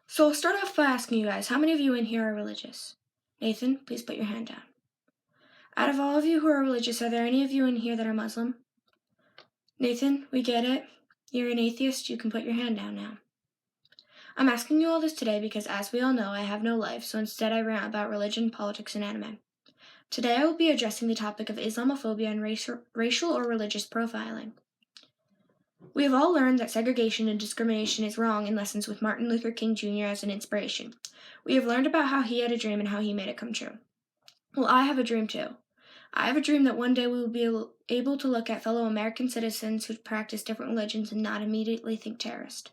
So I'll start off by asking you guys, how many of you in here are religious? Nathan, please put your hand down. Out of all of you who are religious, are there any of you in here that are Muslim? Nathan, we get it. You're an atheist, you can put your hand down now. I'm asking you all this today because, as we all know, I have no life, so instead I rant about religion, politics, and anime. Today I will be addressing the topic of Islamophobia and racial or religious profiling. We have all learned that segregation and discrimination is wrong in lessons with Martin Luther King Jr. as an inspiration. We have learned about how he had a dream and how he made it come true. Well, I have a dream too. I have a dream that one day we will be able to look at fellow American citizens who practice different religions and not immediately think terrorist.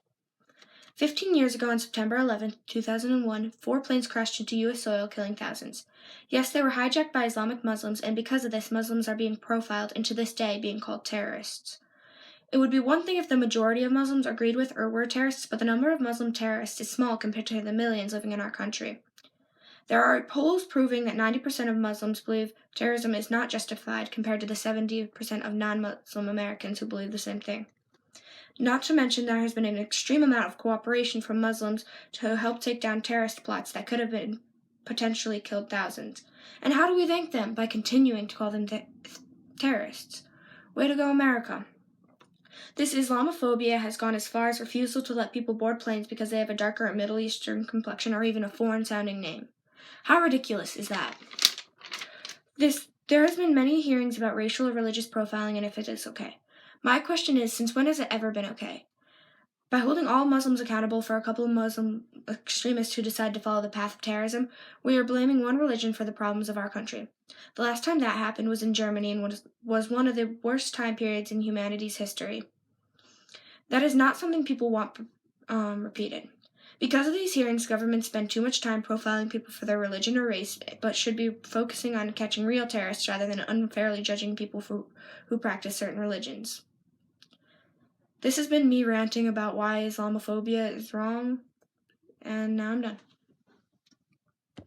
15 years ago on September 11, 2001, 4 planes crashed into U.S. soil, killing thousands. Yes, they were hijacked by Islamic Muslims, and because of this, Muslims are being profiled and to this day being called terrorists. It would be one thing if the majority of Muslims agreed with or were terrorists, but the number of Muslim terrorists is small compared to the millions living in our country. There are polls proving that 90% of Muslims believe terrorism is not justified compared to the 70% of non-Muslim Americans who believe the same thing. Not to mention there has been an extreme amount of cooperation from Muslims to help take down terrorist plots that could have been potentially killed thousands. And how do we thank them? By continuing to call them terrorists. Way to go, America. This Islamophobia has gone as far as refusal to let people board planes because they have a darker Middle Eastern complexion or even a foreign-sounding name. How ridiculous is that? There has been many hearings about racial or religious profiling and if it is okay. My question is, since when has it ever been okay? By holding all Muslims accountable for a couple of Muslim extremists who decide to follow the path of terrorism, we are blaming one religion for the problems of our country. The last time that happened was in Germany and was one of the worst time periods in humanity's history. That is not something people want repeated. Because of these hearings, governments spend too much time profiling people for their religion or race, but should be focusing on catching real terrorists rather than unfairly judging people who practice certain religions. This has been me ranting about why Islamophobia is wrong, and now I'm done.